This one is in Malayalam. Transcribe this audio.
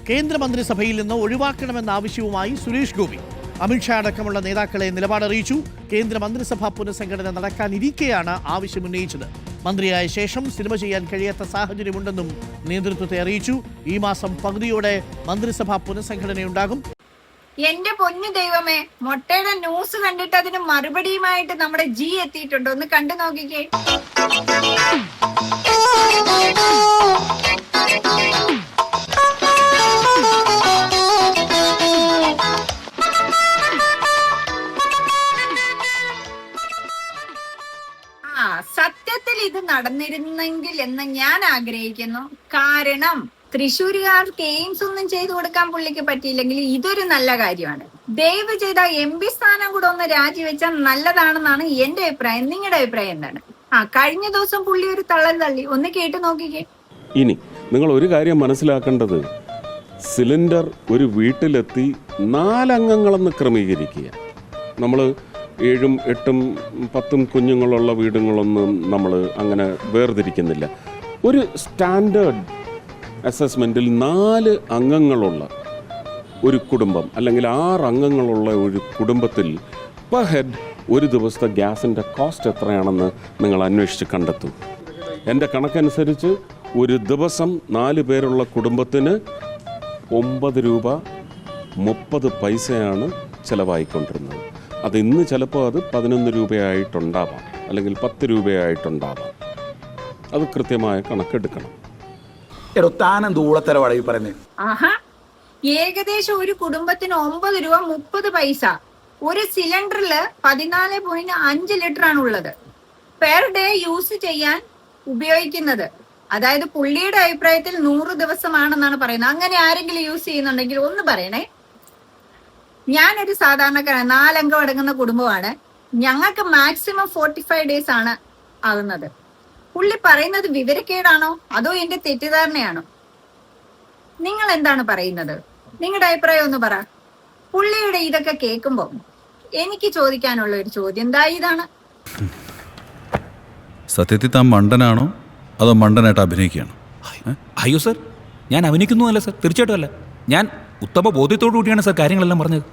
കേന്ദ്രമന്ത്രിസഭയിൽ നിന്ന് ഒഴിവാക്കണമെന്ന ആവശ്യവുമായി സുരേഷ് ഗോപി. അമിത്ഷാ അടക്കമുള്ള നേതാക്കളെ നിലപാടറിയിച്ചു. കേന്ദ്രമന്ത്രിസഭാ പുനഃസംഘടന നടക്കാനിരിക്കെയാണ് ആവശ്യമുന്നയിച്ചത്. മന്ത്രിയായ ശേഷം സിനിമ ചെയ്യാൻ കഴിയാത്ത സാഹചര്യമുണ്ടെന്നും നേതൃത്വത്തെ അറിയിച്ചു. ഈ മാസം പകുതിയോടെ മന്ത്രിസഭാ പുനഃസംഘടനയുണ്ടാകും. എന്റെ പൊന്നു ദൈവമേ, മൊട്ടയുടെ ന്യൂസ് കണ്ടിട്ട് അതിന് മറുപടിയുമായിട്ട് നമ്മുടെ ജി എത്തിയിട്ടുണ്ട്. ഒന്ന് കണ്ടു നോക്കിക്കേ. സത്യത്തിൽ ഇത് നടന്നിരുന്നെങ്കിൽ എന്ന് ഞാൻ ആഗ്രഹിക്കുന്നു. കാരണം തൃശ്ശൂരുകാർക്ക് എയിംസ് ഒന്നും ചെയ്തു കൊടുക്കാൻ പുള്ളിക്ക് പറ്റിയില്ലെങ്കിൽ ഇതൊരു നല്ല കാര്യമാണ്. ദയവ് ചെയ്ത MP സ്ഥാനം കൂടെ ഒന്ന് രാജിവെച്ചാൽ നല്ലതാണെന്നാണ് എന്റെ അഭിപ്രായം. നിങ്ങളുടെ അഭിപ്രായം എന്താണ്? കഴിഞ്ഞ ദിവസം പുള്ളി ഒരു തള്ളൽ തള്ളി. ഒന്ന് കേട്ടു നോക്കിക്കേ. ഇനി നിങ്ങൾ ഒരു കാര്യം മനസ്സിലാക്കേണ്ടത്, സിലിണ്ടർ ഒരു വീട്ടിലെത്തി 4 അംഗങ്ങളെന്ന് ക്രമീകരിക്കുക. നമ്മൾ 7, 8, 10 കുഞ്ഞുങ്ങളുള്ള വീടുകളൊന്നും നമ്മൾ അങ്ങനെ വേർതിരിക്കുന്നില്ല. ഒരു സ്റ്റാൻഡേർഡ് അസസ്മെൻറ്റിൽ 4 അംഗങ്ങളുള്ള ഒരു കുടുംബം അല്ലെങ്കിൽ 6 അംഗങ്ങളുള്ള ഒരു കുടുംബത്തിൽ പെർ ഹെഡ് ഒരു ദിവസത്തെ ഗ്യാസിൻ്റെ കോസ്റ്റ് എത്രയാണെന്ന് നിങ്ങൾ അന്വേഷിച്ച് കണ്ടെത്തും. എൻ്റെ കണക്കനുസരിച്ച് ഒരു ദിവസം 4 പേരുള്ള കുടുംബത്തിന് 9 രൂപ 30 പൈസയാണ് ചിലവായിക്കൊണ്ടിരുന്നത്. അത് ഇന്ന് ചിലപ്പോൾ അത് 11 രൂപയായിട്ടുണ്ടാവാം, അല്ലെങ്കിൽ 10 രൂപയായിട്ടുണ്ടാവാം. അത് കൃത്യമായ കണക്കെടുക്കണം. ഏകദേശം ഒരു കുടുംബത്തിന് 9 രൂപ 30 പൈസ. ഒരു സിലിണ്ടറില് 14.5 ലിറ്റർ ആണ് ഉള്ളത്. പെർ ഡേ യൂസ് ചെയ്യാൻ ഉപയോഗിക്കുന്നത്. അതായത് പുള്ളിയുടെ അഭിപ്രായത്തിൽ 100 ദിവസമാണെന്നാണ് പറയുന്നത്. അങ്ങനെ ആരെങ്കിലും യൂസ് ചെയ്യുന്നുണ്ടെങ്കിൽ ഒന്ന് പറയണേ. ഞാനൊരു സാധാരണക്കാരൻ, 4 അംഗം അടങ്ങുന്ന കുടുംബമാണ്. ഞങ്ങൾക്ക് മാക്സിമം 45 ഡേയ്സ് ആണ് ആകുന്നത്. പുള്ളി പറയുന്നത് വിവരക്കേടാണോ അതോ എന്റെ തെറ്റിദ്ധാരണയാണോ? നിങ്ങൾ എന്താണ് പറയുന്നത്? നിങ്ങളുടെ അഭിപ്രായം ഒന്ന് പറ. പുള്ളിയുടെ ഇതൊക്കെ കേൾക്കുമ്പോൾ എനിക്ക് ചോദിക്കാനുള്ള ഒരു ചോദ്യം ഇതാണ്. സത്യത്തിൽ താൻ മണ്ടനാണോ അതോ മണ്ടനായിട്ട് അഭിനയിക്കുകയാണോ? അയ്യോ സർ, ഞാൻ അഭിനയിക്കുന്നു അല്ല സർ, തീർച്ചയായിട്ടും അല്ല. ഞാൻ ഉത്തമ ബോധ്യത്തോടു കൂടിയാണ് സർ കാര്യങ്ങളെല്ലാം പറഞ്ഞത്.